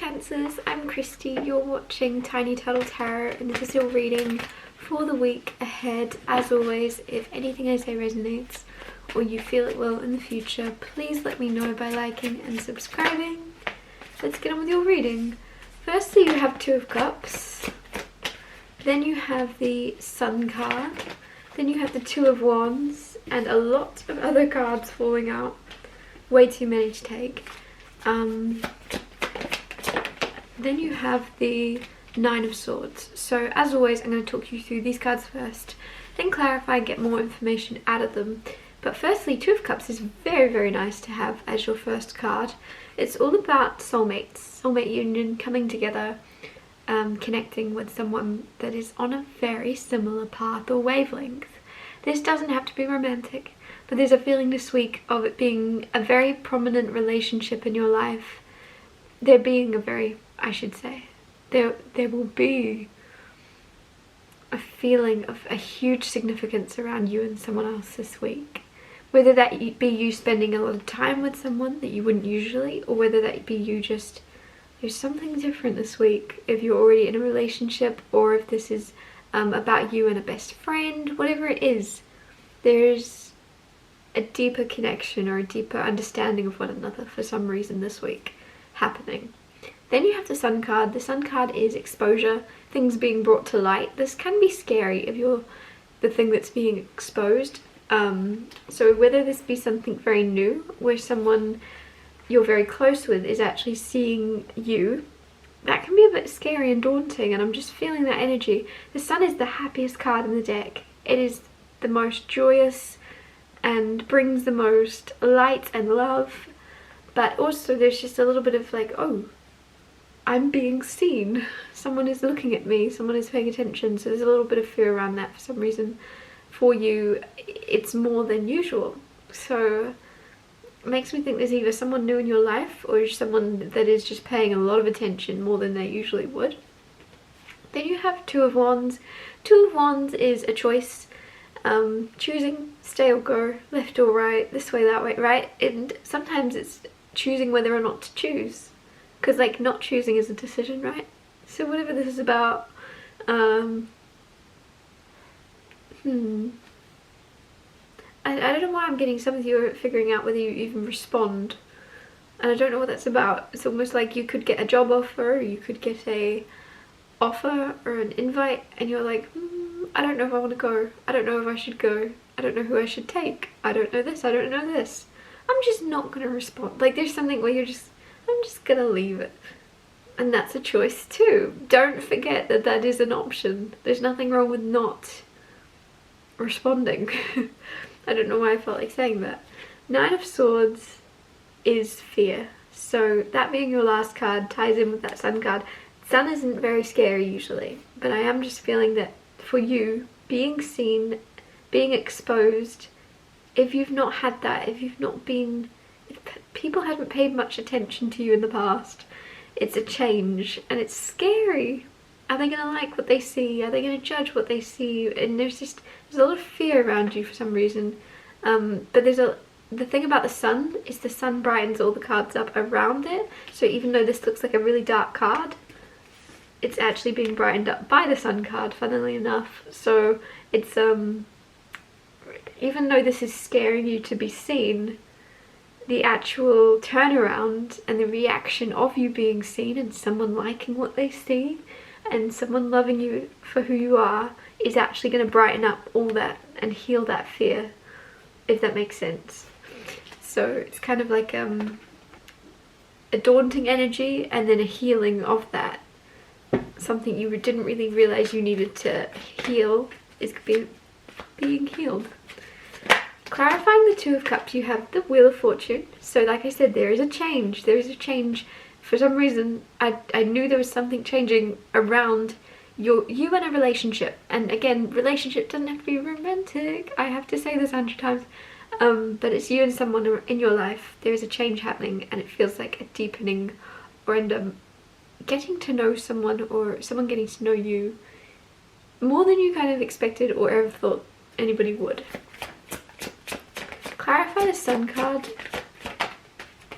Cancers, I'm Christy, you're watching Tiny Turtle Tarot and this is your reading for the week ahead. As always, if anything I say resonates or you feel it will in the future, please let me know by liking and subscribing. Let's get on with your reading. Firstly, you have Two of Cups, then you have the Sun card, then you have the Two of Wands and a lot of other cards falling out. Way too many to take. Then you have the Nine of Swords. So as always, I'm going to talk you through these cards first, then clarify, get more information out of them. But firstly, Two of Cups is very, very nice to have as your first card. It's all about soulmates, soulmate union, coming together, connecting with someone that is on a very similar path or wavelength. This doesn't have to be romantic, but there's a feeling this week of it being a very prominent relationship in your life. There being a very, I should say, there will be a feeling of a huge significance around you and someone else this week. Whether that be you spending a lot of time with someone that you wouldn't usually, or whether that be you just, there's something different this week if you're already in a relationship, or if this is about you and a best friend, whatever it is, there's a deeper connection or a deeper understanding of one another for some reason this week happening. Then you have the Sun card. The Sun card is exposure, things being brought to light. This can be scary if you're the thing that's being exposed. So whether this be something very new, where someone you're very close with is actually seeing you, that can be a bit scary and daunting, and I'm just feeling that energy. The Sun is the happiest card in the deck. It is the most joyous and brings the most light and love. But also there's just a little bit of like, oh, I'm being seen. Someone is looking at me, someone is paying attention. So there's a little bit of fear around that for some reason. For you, it's more than usual. So it makes me think there's either someone new in your life or someone that is just paying a lot of attention more than they usually would. Then you have Two of Wands. Two of Wands is a choice. Choosing stay or go, left or right, this way, that way, right? And sometimes it's choosing whether or not to choose, because like not choosing is a decision, right? So whatever this is about, I don't know why I'm getting some of you are figuring out whether you even respond, and I don't know what that's about. It's almost like you could get a job offer, or you could get a offer or an invite, and you're like, I don't know if I want to go, I don't know if I should go, I don't know who I should take, I don't know this, I don't know this. I'm just not going to respond. Like there's something where I'm just going to leave it. And that's a choice too. Don't forget that that is an option. There's nothing wrong with not responding. I don't know why I felt like saying that. Nine of Swords is fear. So that being your last card ties in with that Sun card. Sun isn't very scary usually, but I am just feeling that for you, being seen, being exposed, if you've not had that, if people haven't paid much attention to you in the past, it's a change and it's scary. Are they going to like what they see? Are they going to judge what they see? And there's a lot of fear around you for some reason. But the thing about the Sun is the Sun brightens all the cards up around it. So even though this looks like a really dark card, it's actually being brightened up by the Sun card, funnily enough. So it's even though this is scaring you to be seen, the actual turnaround and the reaction of you being seen and someone liking what they see and someone loving you for who you are is actually going to brighten up all that and heal that fear, if that makes sense. So it's kind of like a daunting energy and then a healing of that. Something you didn't really realize you needed to heal is being healed. Clarifying the Two of Cups, you have the Wheel of Fortune. So like I said, there is a change. There is a change. For some reason, I knew there was something changing around you and a relationship. And again, relationship doesn't have to be romantic. I have to say this 100 times. But it's you and someone in your life. There is a change happening and it feels like a deepening or getting to know someone or someone getting to know you more than you kind of expected or ever thought anybody would. Clarify the Sun card.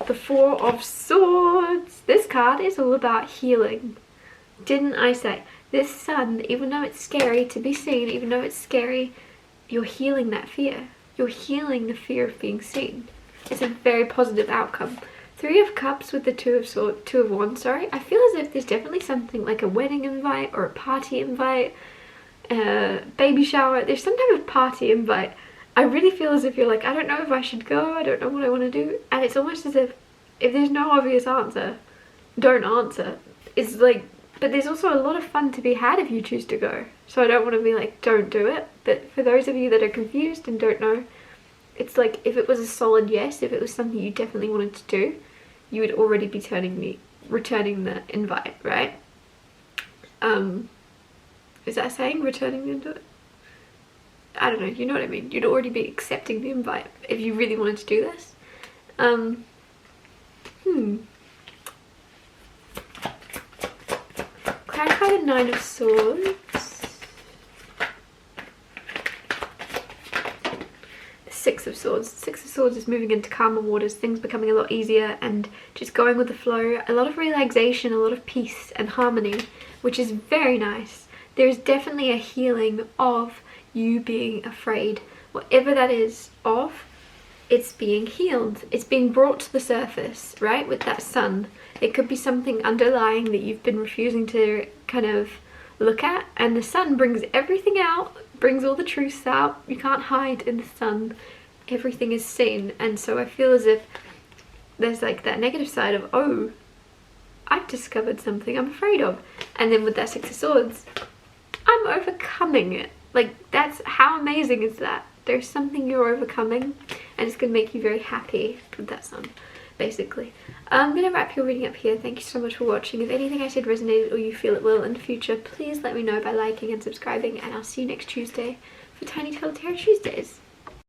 the Four of Swords. This card is all about healing. Didn't I say? This sun, even though it's scary to be seen, even though it's scary, you're healing that fear. You're healing the fear of being seen. It's a very positive outcome. Three of Cups with the Two of Wands, sorry. I feel as if there's definitely something like a wedding invite or a party invite, baby shower. There's some type of party invite. I really feel as if you're like, I don't know if I should go, I don't know what I want to do. And it's almost as if there's no obvious answer, don't answer. It's like, but there's also a lot of fun to be had if you choose to go. So I don't want to be like, don't do it. But for those of you that are confused and don't know, it's like if it was a solid yes, if it was something you definitely wanted to do, you would already be returning the invite, right? Is that saying returning the invite? I don't know, you know what I mean. You'd already be accepting the invite if you really wanted to do this. Clarify the Nine of Swords. Six of Swords. Six of Swords is moving into calmer waters, things becoming a lot easier and just going with the flow. A lot of relaxation, a lot of peace and harmony, which is very nice. There's definitely a healing of you being afraid. Whatever that is of, it's being healed. It's being brought to the surface, right? With that sun. It could be something underlying that you've been refusing to kind of look at, and the sun brings everything out, brings all the truths out. You can't hide in the sun. Everything is seen. And so I feel as if there's like that negative side of, oh, I've discovered something I'm afraid of. And then with that Six of Swords, I'm overcoming it. Like, that's, how amazing is that? There's something you're overcoming and it's going to make you very happy with that sun, basically. I'm going to wrap your reading up here. Thank you so much for watching. If anything I said resonated or you feel it will in the future, please let me know by liking and subscribing, and I'll see you next Tuesday for Tiny Tale Tarot Tuesdays.